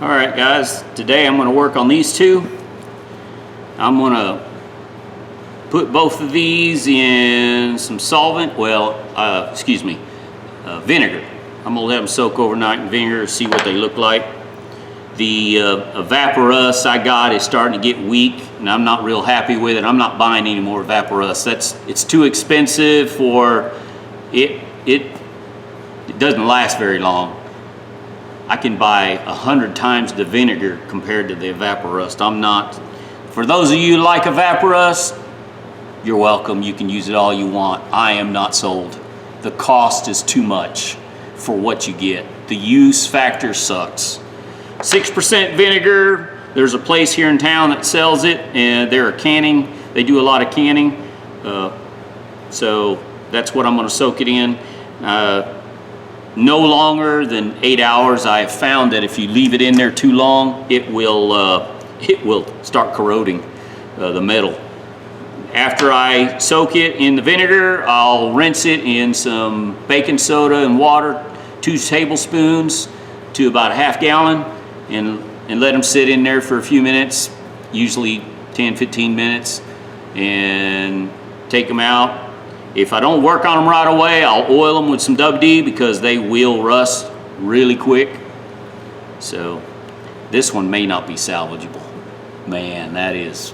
Alright guys, today I'm going to work on these two. I'm going to put both of these in some solvent, vinegar. I'm going to let them soak overnight in vinegar, see what they look like. The Evaporus I got is starting to get weak and I'm not real happy with it. I'm not buying any more Evaporus. It's too expensive for it. It doesn't last very long. I can buy 100 times the vinegar compared to the Evaporus. For those of you who like Evaporus, you're welcome. You can use it all you want. I am not sold. The cost is too much for what you get. The use factor sucks. 6% vinegar. There's a place here in town that sells it, and they do a lot of canning. So that's what I'm going to soak it in. No longer than 8 hours. I have found that if you leave it in there too long, it will start corroding the metal. After I soak it in the vinegar, I'll rinse it in some baking soda and water, 2 tablespoons to about a half gallon, and let them sit in there for a few minutes, usually 10-15 minutes, and take them out. If I don't work on them right away, I'll oil them with some WD because they will rust really quick. So this one may not be salvageable. Man, that is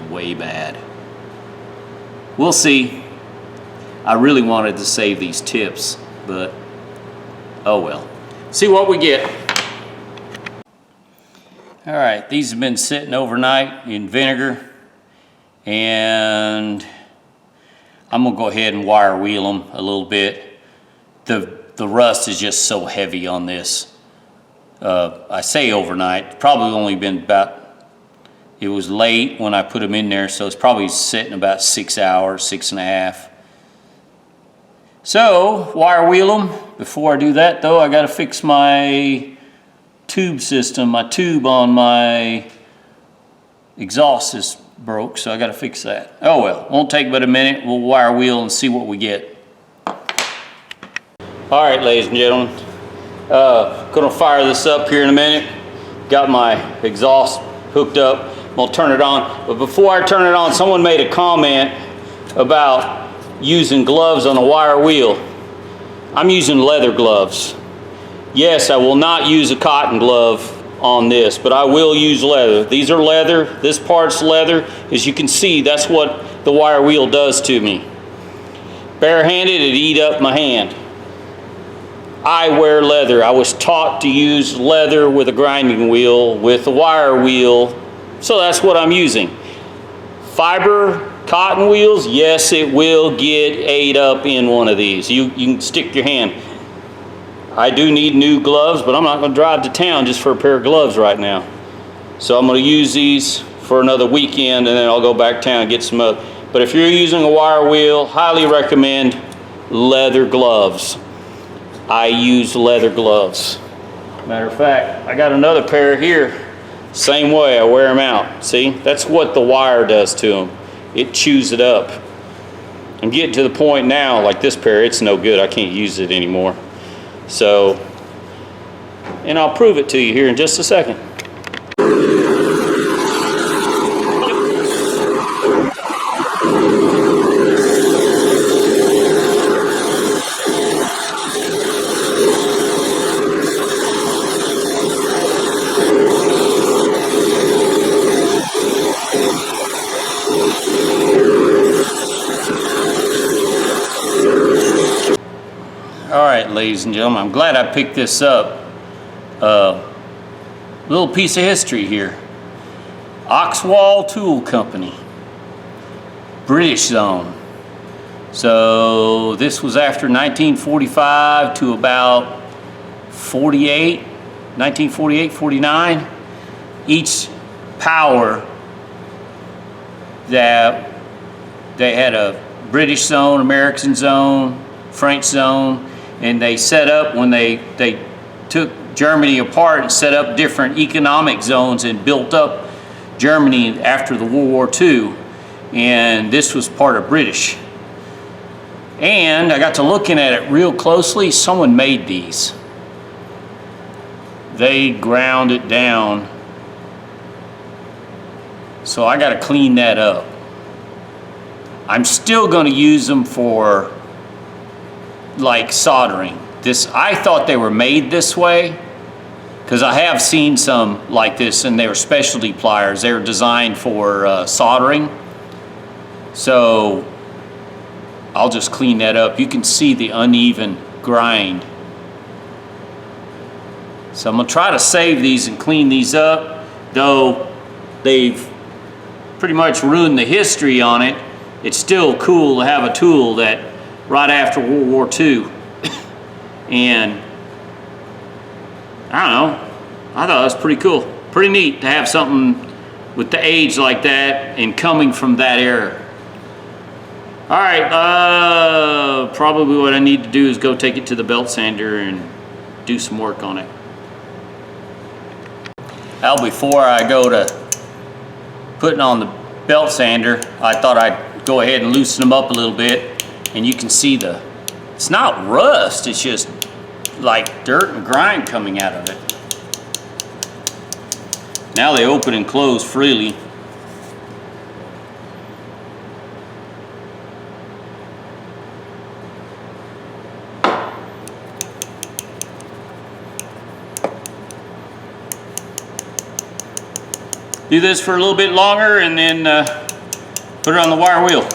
way bad. We'll see. I really wanted to save these tips, but oh well. See what we get. All right, these have been sitting overnight in vinegar, and I'm gonna go ahead and wire wheel them a little bit. The rust is just so heavy on this. I say overnight, probably only been it was late when I put them in there, so it's probably sitting about 6 hours, 6.5. So, wire wheel them. Before I do that though, I gotta fix my tube system. My tube on my exhaust is broke, so I gotta fix that. Oh well, won't take but a minute. We'll wire wheel and see what we get. All right, ladies and gentlemen, gonna fire this up here in a minute. Got my exhaust hooked up. I'm gonna turn it on, but before I turn it on, someone made a comment about using gloves on a wire wheel. I'm using leather gloves. Yes, I will not use a cotton glove on this, but I will use leather. These are leather. This part's leather. As you can see, that's what the wire wheel does to me. Barehanded, it'd eat up my hand. I wear leather. I was taught to use leather with a grinding wheel, with a wire wheel, so that's what I'm using. Fiber cotton wheels, yes, it will get ate up in one of these. You can stick your hand. I do need new gloves, but I'm not going to drive to town just for a pair of gloves right now. So I'm going to use these for another weekend, and then I'll go back town and get some other. But if you're using a wire wheel, highly recommend leather gloves. I use leather gloves. Matter of fact, I got another pair here. Same way, I wear them out. See, that's what the wire does to them. It chews it up. I'm getting to the point now, like this pair, it's no good. I can't use it anymore. So, and I'll prove it to you here in just a second. Alright, ladies and gentlemen, I'm glad I picked this up. Little piece of history here. Oxwall Tool Company, British Zone. So this was after 1945 to about 1948, 49. Each power that they had a British zone, American zone, French zone, and they set up, when they took Germany apart and set up different economic zones and built up Germany after the World War II, and this was part of British. And I got to looking at it real closely. Someone made these. they ground it down. So I got to clean that up. I'm still going to use them for like soldering. I thought they were made this way, because I have seen some like this, and they were specialty pliers. They were designed for soldering. So I'll just clean that up. You can see the uneven grind. So I'm gonna try to save these and clean these up, though they've pretty much ruined the history on it. It's still cool to have a tool that right after World War II. And I don't know, I thought it was pretty cool. Pretty neat to have something with the age like that and coming from that era. All right, probably what I need to do is go take it to the belt sander and do some work on it. Now, before I go to putting on the belt sander, I thought I'd go ahead and loosen them up a little bit, and you can see it's not rust, it's just like dirt and grime coming out of it. Now they open and close freely. Do this for a little bit longer and then put it on the wire wheel.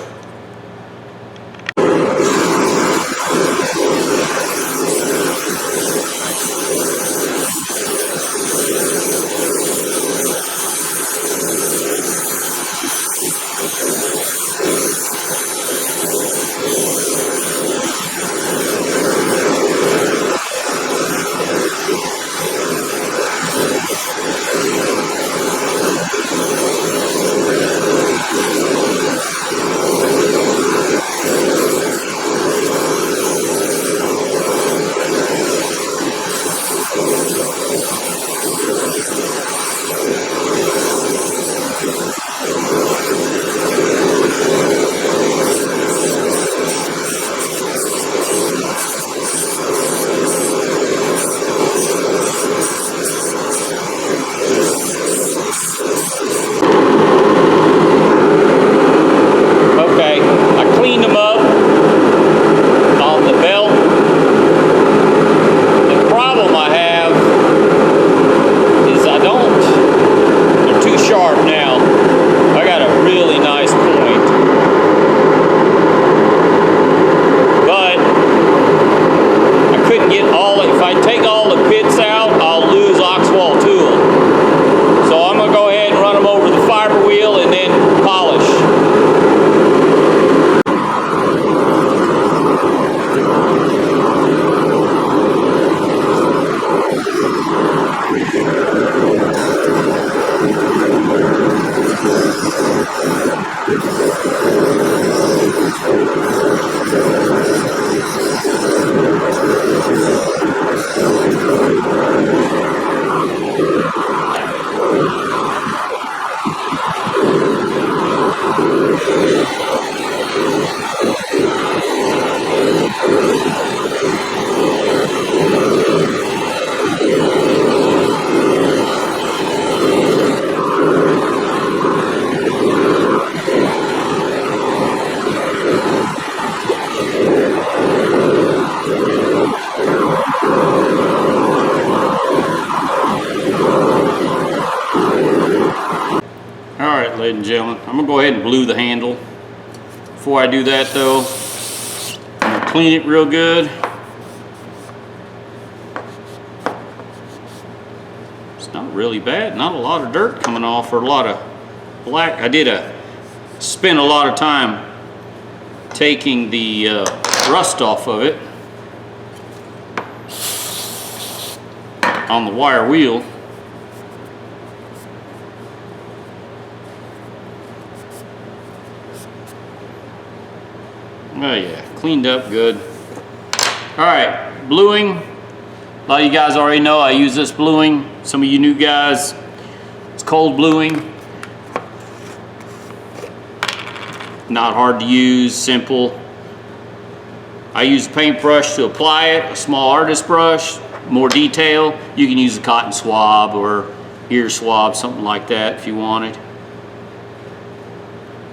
Ladies and gentlemen, I'm gonna go ahead and blue the handle. Before I do that though, I'm gonna clean it real good. It's not really bad, not a lot of dirt coming off or a lot of black. I did spend a lot of time taking the rust off of it on the wire wheel. Oh yeah, cleaned up good. All right, bluing. A lot of you guys already know I use this bluing. Some of you new guys, it's cold bluing. Not hard to use, simple. I use a paintbrush to apply it, a small artist brush. more detail, you can use a cotton swab or ear swab, something like that if you wanted.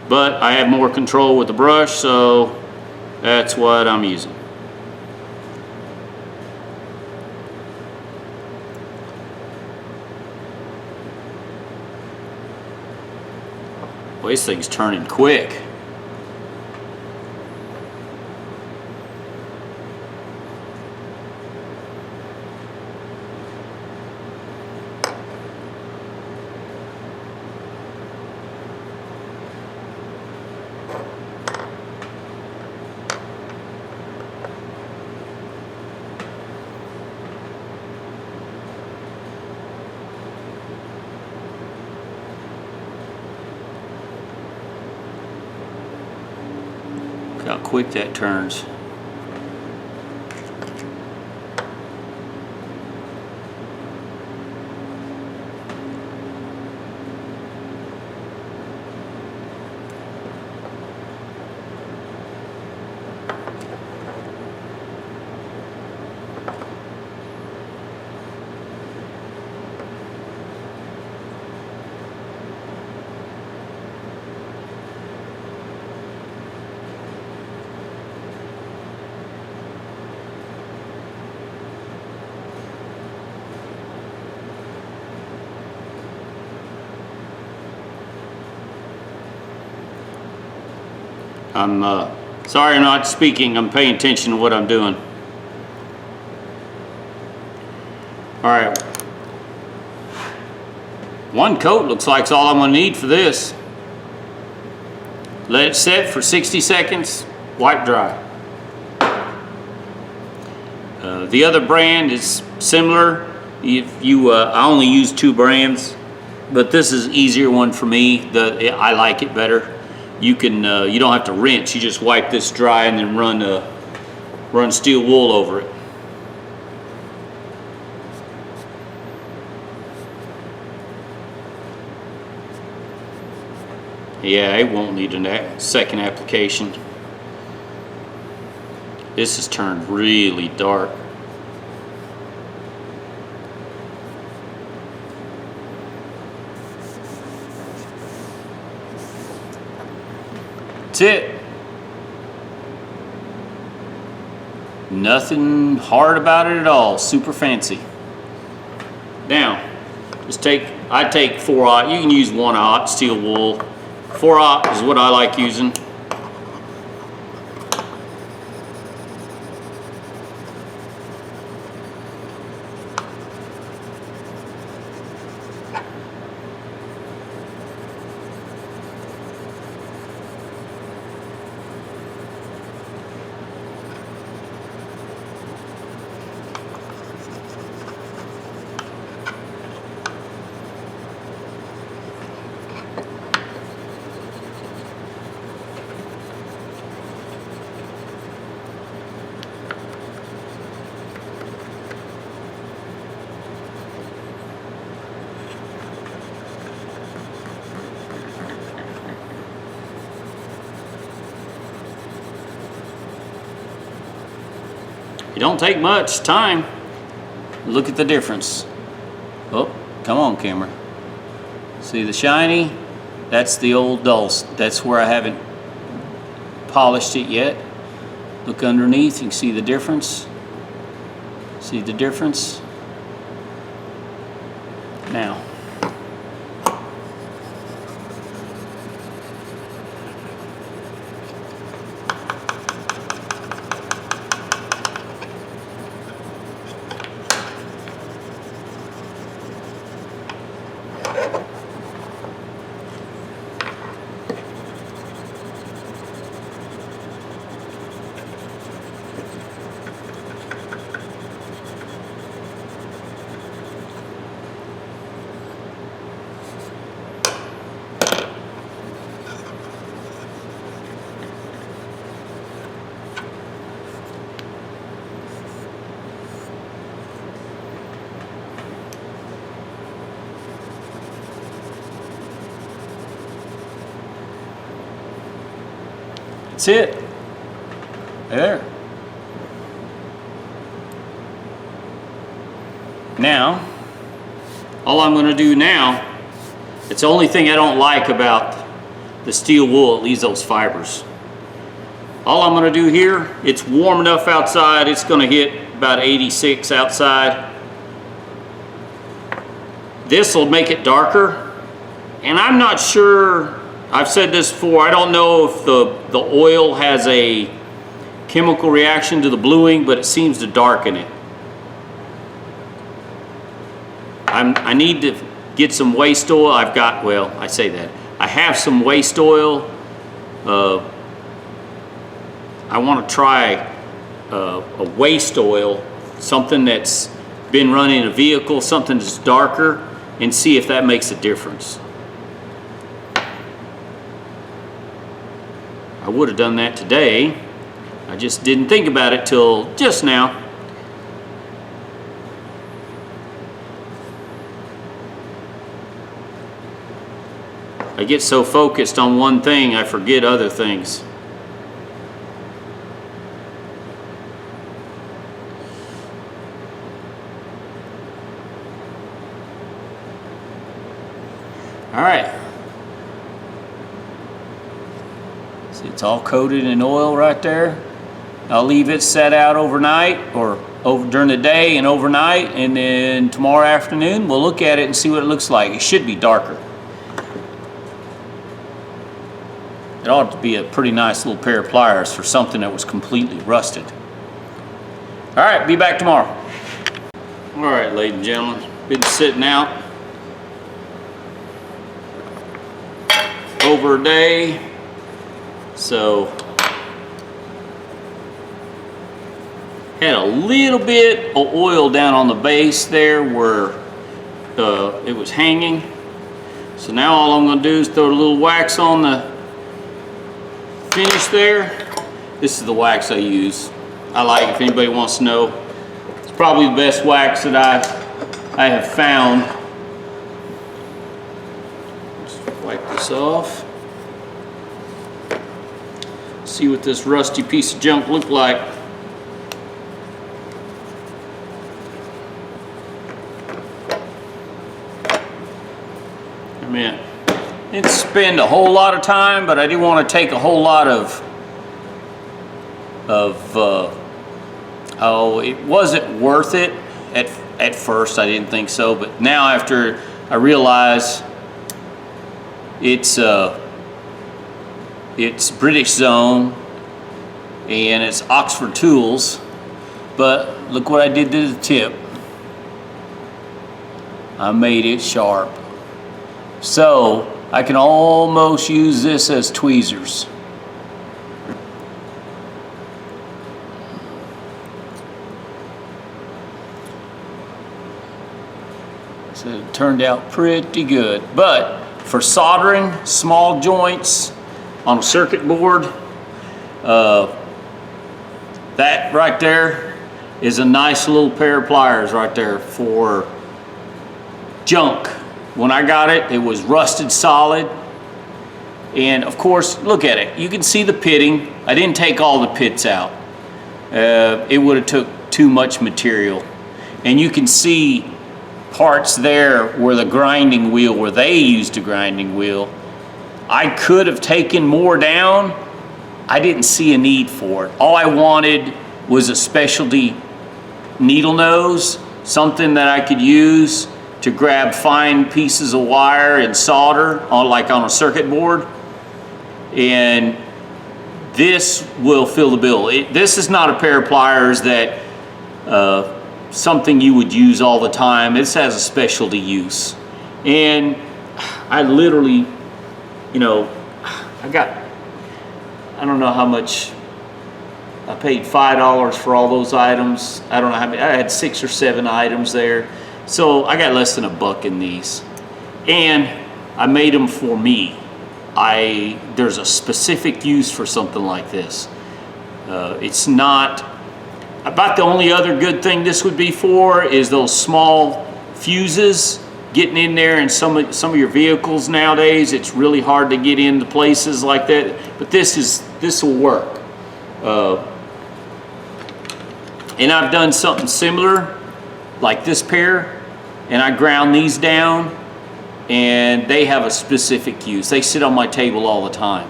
But I have more control with the brush, so that's what I'm using. Well, this thing's turning quick. Look how quick that turns. I'm sorry I'm not speaking. I'm paying attention to what I'm doing. All right. One coat looks like it's all I'm going to need for this. Let it set for 60 seconds. Wipe dry. The other brand is similar. If you, I only use 2 brands, but this is easier one for me. I like it better. You can, you don't have to rinse. You just wipe this dry and then run steel wool over it. Yeah, it won't need a second application. This has turned really dark. That's it. Nothing hard about it at all. Super fancy. Now, I take 4/0. You can use 1/0 steel wool. 4/0 is what I like using. It don't take much time. Look at the difference. Oh, come on, camera. See the shiny? That's the old dull. That's where I haven't polished it yet. Look underneath, you can see the difference. See the difference? Now, that's it. There. Now, all I'm going to do now, it's the only thing I don't like about the steel wool, it leaves those fibers. All I'm going to do here, it's warm enough outside, it's going to hit about 86 outside. This will make it darker, and I'm not sure, I've said this before, I don't know if the oil has a chemical reaction to the bluing, but it seems to darken it. I need to get some waste oil. I've got, well, I say that. I have some waste oil. I want to try a waste oil, something that's been running a vehicle, something that's darker, and see if that makes a difference. I would have done that today. I just didn't think about it till just now. I get so focused on one thing, I forget other things. All right. See, it's all coated in oil right there. I'll leave it set out overnight, or during the day and overnight, and then tomorrow afternoon we'll look at it and see what it looks like. It should be darker. It ought to be a pretty nice little pair of pliers for something that was completely rusted. All right, be back tomorrow. All right, ladies and gentlemen, been sitting out over a day, so had a little bit of oil down on the base there where it was hanging. So now all I'm going to do is throw a little wax on the finish there. This is the wax I use. I like it, if anybody wants to know. It's probably the best wax that I have found. Just wipe this off. See what this rusty piece of junk looked like. I mean, didn't spend a whole lot of time, but I didn't want to take a whole lot of it wasn't worth it at first. I didn't think so, but now after I realize it's British Zone and it's Oxford Tools, but look what I did to the tip. I made it sharp. So I can almost use this as tweezers. So it turned out pretty good. But for soldering small joints on a circuit board, that right there is a nice little pair of pliers right there for junk. When I got it, it was rusted solid. And of course, look at it. You can see the pitting. I didn't take all the pits out. It would have took too much material. And you can see parts there where the grinding wheel, where they used a grinding wheel. I could have taken more down. I didn't see a need for it. All I wanted was a specialty needle nose, something that I could use to grab fine pieces of wire and solder on, like on a circuit board. And this will fill the bill. This is not a pair of pliers that something you would use all the time. This has a specialty use. And I literally, you know, I don't know how much, I paid $5 for all those items. I don't know how many, I had 6 or 7 items there. So I got less than $1 in these. And I made them for me. There's a specific use for something like this. It's not, about the only other good thing this would be for is those small fuses getting in there in some of your vehicles nowadays. It's really hard to get into places like that, but this will work. And I've done something similar like this pair, and I ground these down, and they have a specific use. They sit on my table all the time,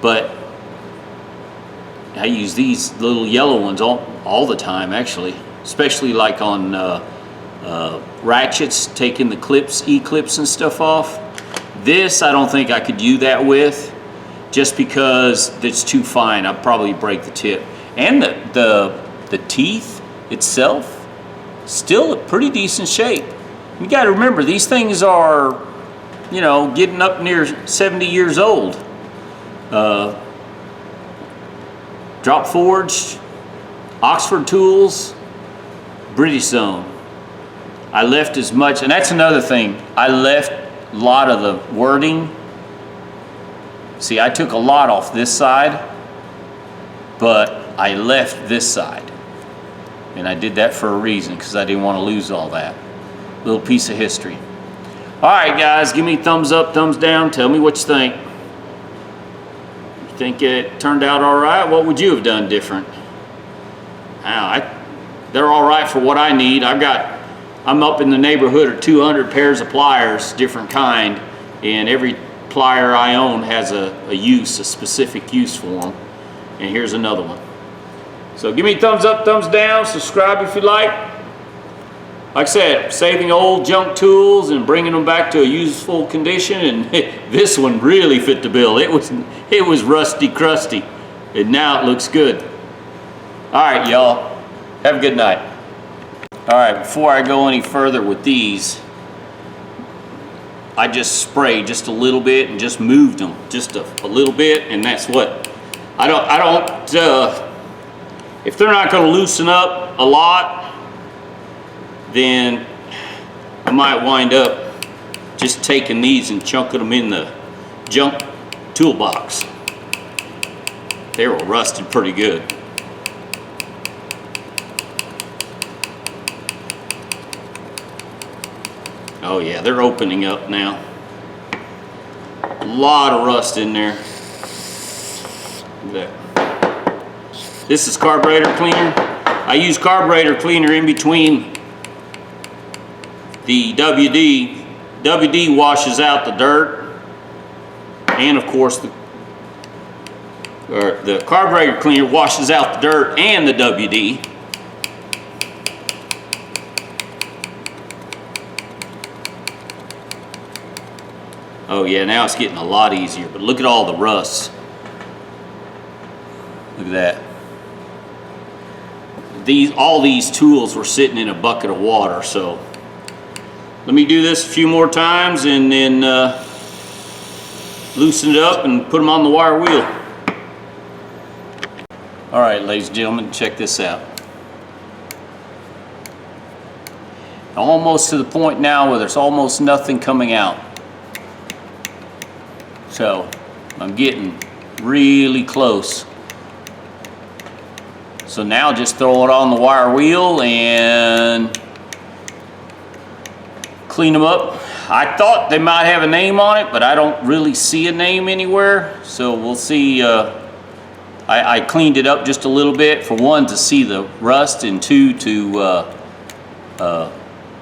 but I use these little yellow ones all the time, actually, especially like on ratchets, taking the clips, E-clips and stuff off. This, I don't think I could do that with, just because it's too fine. I'd probably break the tip. And the teeth itself, still in pretty decent shape. You gotta remember, these things are, you know, getting up near 70 years old. Drop forged, Oxford tools, British zone. I left as much, and that's another thing. I left a lot of the wording. See, I took a lot off this side, but I left this side. And I did that for a reason, because I didn't want to lose all that. Little piece of history. All right, guys, give me a thumbs up, thumbs down. Tell me what you think. You think it turned out all right? What would you have done different? They're all right for what I need. I'm up in the neighborhood of 200 pairs of pliers, different kind, and every plier I own has a use, a specific use for them. And here's another one. So give me a thumbs up, thumbs down, subscribe if you like. Like I said, saving old junk tools and bringing them back to a useful condition, and this one really fit the bill. It was rusty, crusty, and now it looks good. All right, y'all, have a good night. All right, before I go any further with these, I just sprayed just a little bit and just moved them just a little bit, and that's what I don't if they're not going to loosen up a lot, then I might wind up just taking these and chunking them in the junk toolbox. They were rusted pretty good. Oh yeah, they're opening up now. A lot of rust in there. Look at that. This is carburetor cleaner. I use carburetor cleaner in between the WD. WD washes out the dirt, and of course the carburetor cleaner washes out the dirt and the WD. Oh yeah, now it's getting a lot easier, but look at all the rust. Look at that. All these tools were sitting in a bucket of water, so let me do this a few more times and then loosen it up and put them on the wire wheel. All right, ladies and gentlemen, check this out. Almost to the point now where there's almost nothing coming out. So I'm getting really close. So now just throw it on the wire wheel and clean them up. I thought they might have a name on it, but I don't really see a name anywhere. So we'll see. I cleaned it up just a little bit, for one, to see the rust, and two, to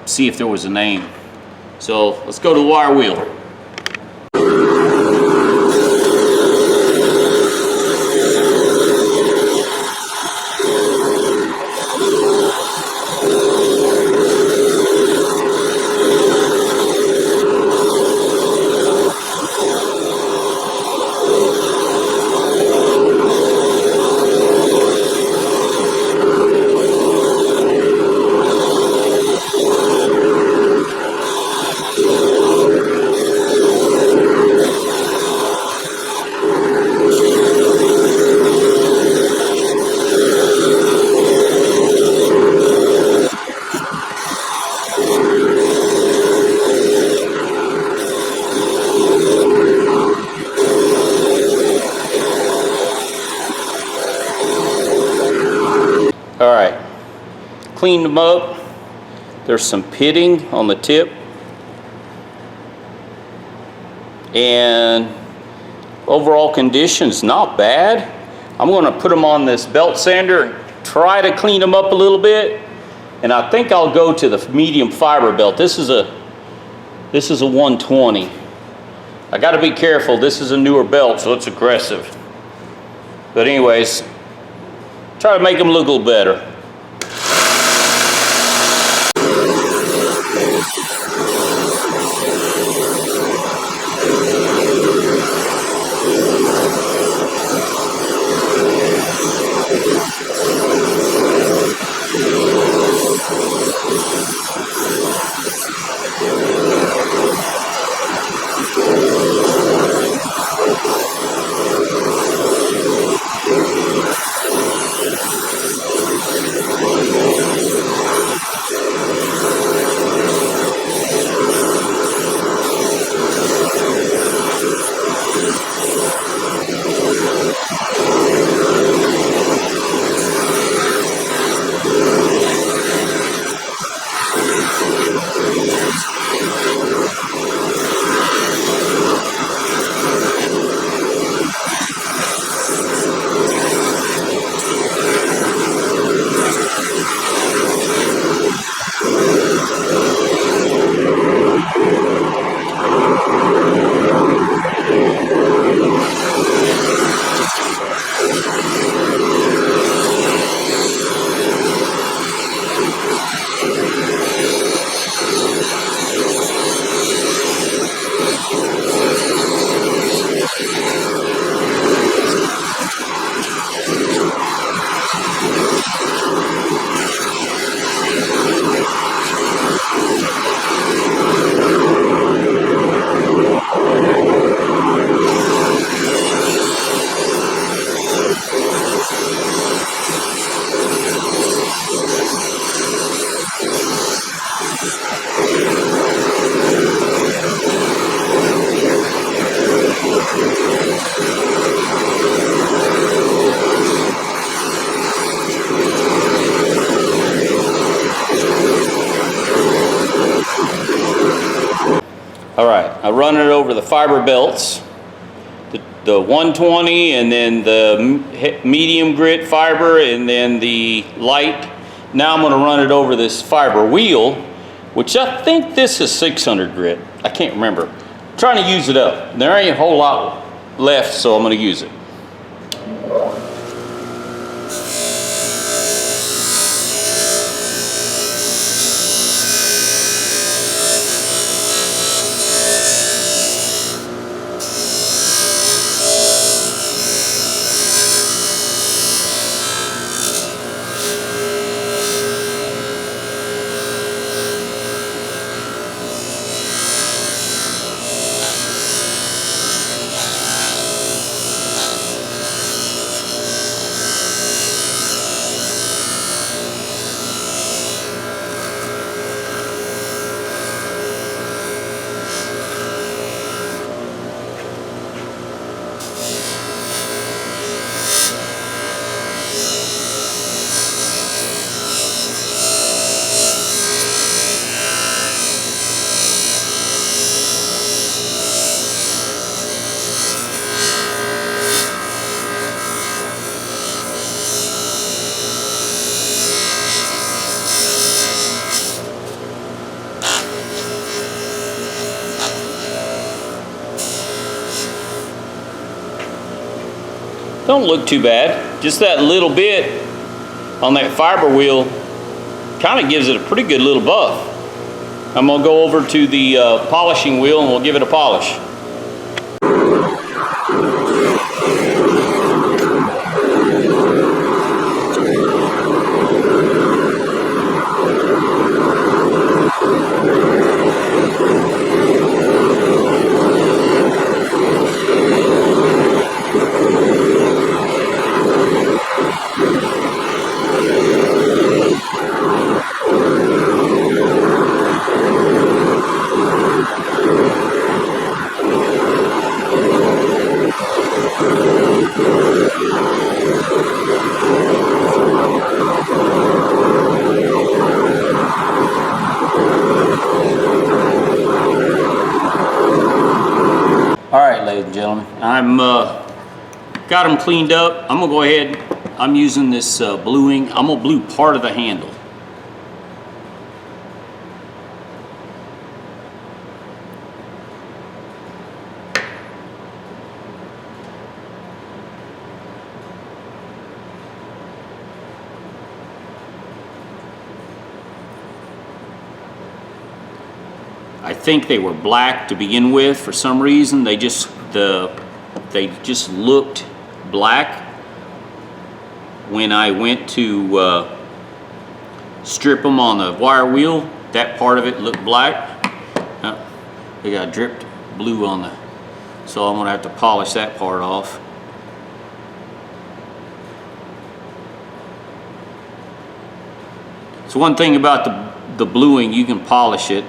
see if there was a name. So let's go to the wire wheel. All right, cleaned them up. There's some pitting on the tip, and overall condition's not bad. I'm going to put them on this belt sander and try to clean them up a little bit, And I think I'll go to the medium fiber belt. This is a 120. I got to be careful. This is a newer belt, so it's aggressive. But anyways, try to make them look a little better. All right, I run it over the fiber belts, the 120, and then the medium grit fiber, and then the light. Now I'm going to run it over this fiber wheel, which I think this is 600 grit. I can't remember. I'm trying to use it up. There ain't a whole lot left, so I'm going to use it. Don't look too bad. Just that little bit on that fiber wheel kind of gives it a pretty good little buff. I'm going to go over to the polishing wheel and we'll give it a polish. Ladies and gentlemen, I'm got them cleaned up. I'm gonna go ahead. I'm using this bluing. I'm gonna blue part of the handle. I think they were black to begin with for some reason. They just looked black when I went to strip them on the wire wheel. That part of it looked black. They got dripped blue on the, so I'm gonna have to polish that part off. So one thing about the bluing, you can polish it.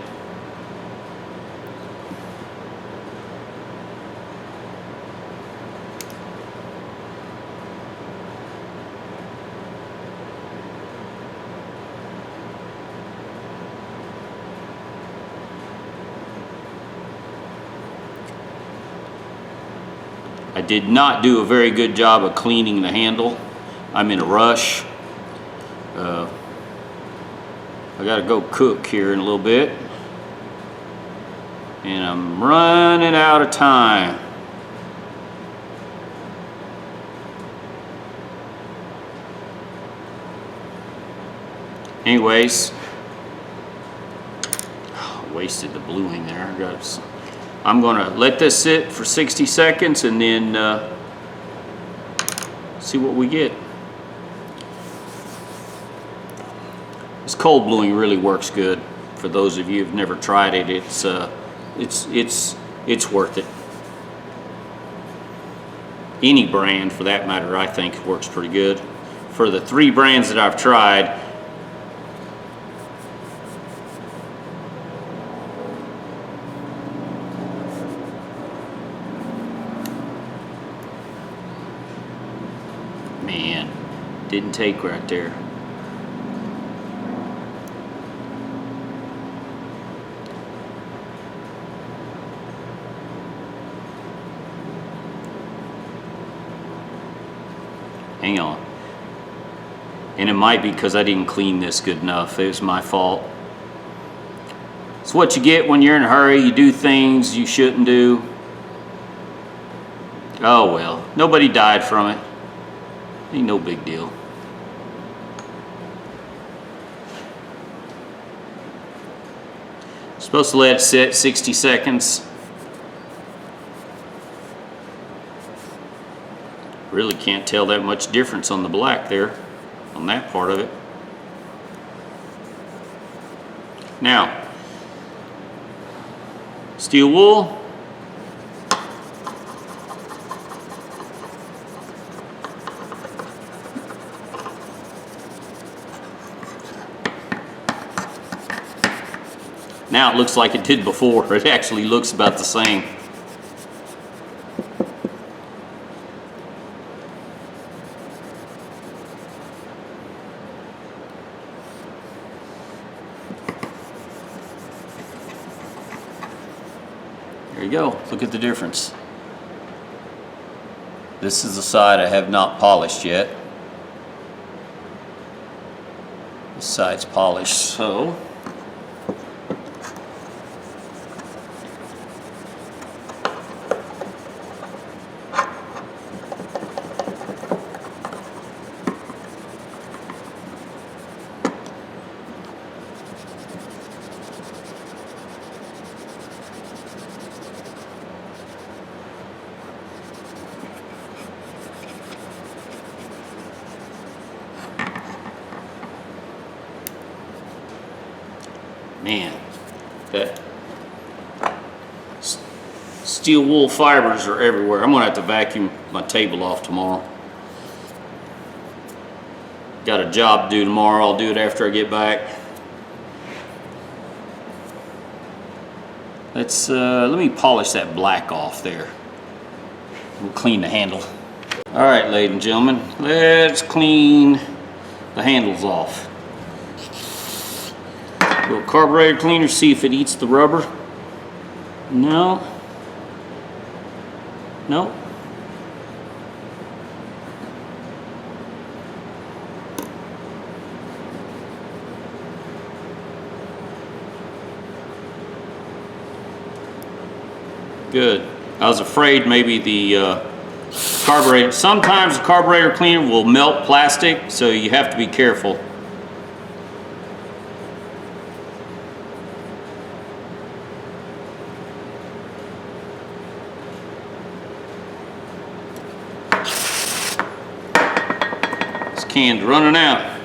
I did not do a very good job of cleaning the handle. I'm in a rush. I gotta go cook here in a little bit, and I'm running out of time. Anyways, wasted the bluing there. I'm gonna let this sit for 60 seconds and then see what we get. This cold bluing really works good. For those of you who've never tried it, it's worth it. Any brand, for that matter, I think works pretty good. For the 3 brands that I've tried, man, didn't take right there. Hang on. And it might be because I didn't clean this good enough. It was my fault. It's what you get when you're in a hurry. You do things you shouldn't do. Oh well. Nobody died from it. Ain't no big deal. Supposed to let it sit 60 seconds. Really can't tell that much difference on the black there, on that part of it. Now, steel wool. Now it looks like it did before. It actually looks about the same. There you go. Look at the difference. This is the side I have not polished yet. This side's polished, so man, that steel wool fibers are everywhere. I'm gonna have to vacuum my table off tomorrow. Got a job to do tomorrow. I'll do it after I get back. Let me polish that black off there. We'll clean the handle. All right, ladies and gentlemen, let's clean the handles off. Little carburetor cleaner, see if it eats the rubber. No. No. Good. I was afraid maybe the carburetor, sometimes the carburetor cleaner will melt plastic, so you have to be careful. can's running out.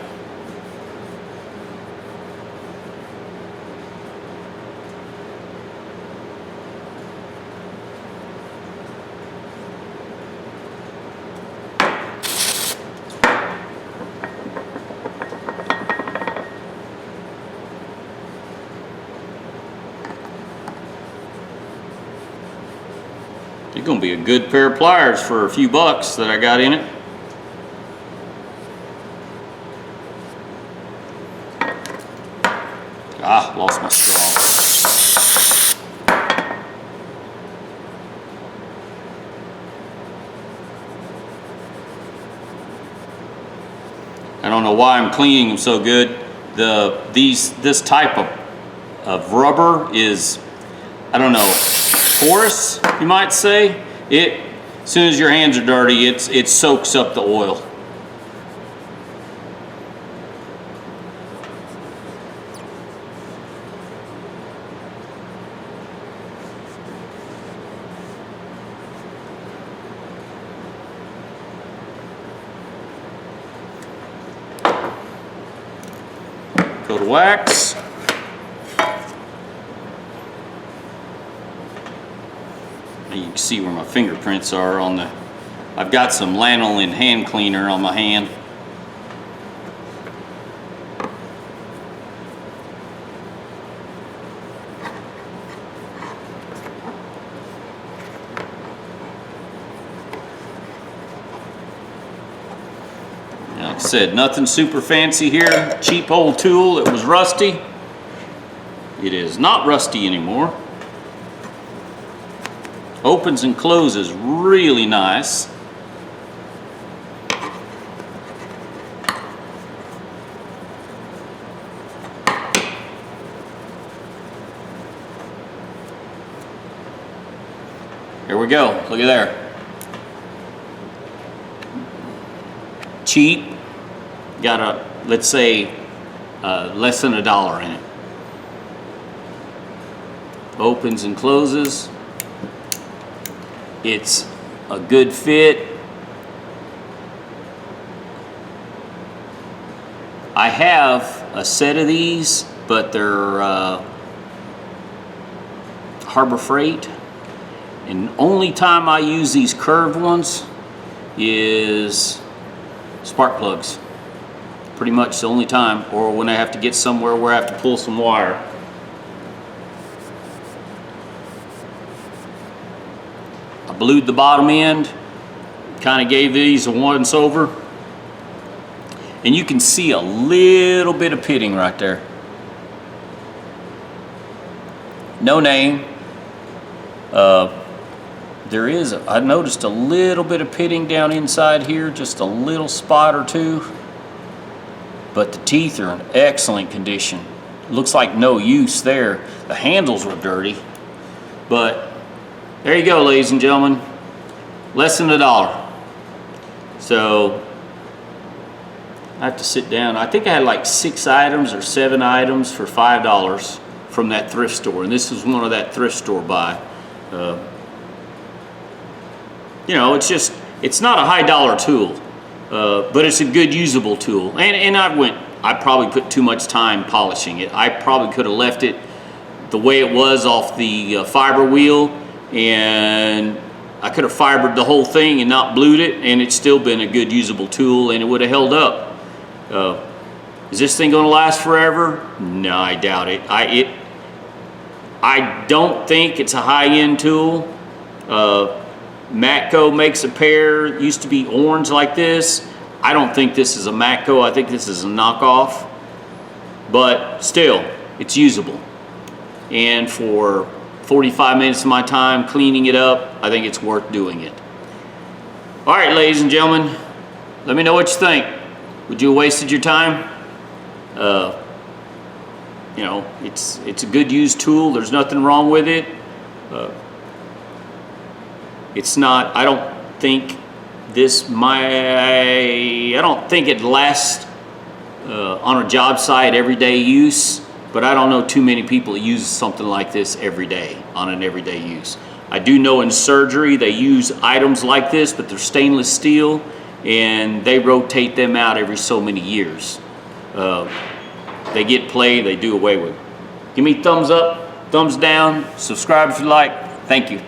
It's gonna be a good pair of pliers for a few bucks that I got in it. Ah, lost my straw. I don't know why I'm cleaning them so good. This type of rubber is, I don't know, porous, you might say. As soon as your hands are dirty, it soaks up the oil. Coat of wax. You can see where my fingerprints are on the, I've got some lanolin hand cleaner on my hand. Like I said, nothing super fancy here. Cheap old tool. It was rusty. It is not rusty anymore. Opens and closes really nice. Here we go. Look at there. Cheap. Got a, let's say, less than $1 in it. Opens and closes. It's a good fit. I have a set of these, but they're Harbor Freight. And only time I use these curved ones is spark plugs. Pretty much the only time, or when I have to get somewhere where I have to pull some wire. I blued the bottom end, kind of gave these a once over, and you can see a little bit of pitting right there. No name. There is, I noticed a little bit of pitting down inside here, just a little spot or two, but the teeth are in excellent condition. Looks like no use there. The handles were dirty, but there you go, ladies and gentlemen. Less than $1. So I have to sit down. I think I had like 6 items or 7 items for $5 from that thrift store, and this is one of that thrift store buy. You know, it's not a high dollar tool, but it's a good usable tool. And I probably put too much time polishing it. I probably could have left it the way it was off the fiber wheel, and I could have fibered the whole thing and not blued it, and it's still been a good usable tool, and it would have held up. Is this thing going to last forever? No, I doubt it. I don't think it's a high-end tool. Matco makes a pair, used to be orange like this. I don't think this is a Matco. I think this is a knockoff. But still, it's usable. And for 45 minutes of my time cleaning it up, I think it's worth doing it. All right, ladies and gentlemen, let me know what you think. Would you have wasted your time? You know, it's a good used tool. There's nothing wrong with it. It's not, I don't think it lasts on a job site everyday use, but I don't know too many people that use something like this every day, on an everyday use. I do know in surgery they use items like this, but they're stainless steel, and they rotate them out every so many years. They get played, they do away with. Give me thumbs up, thumbs down, subscribe if you like. Thank you.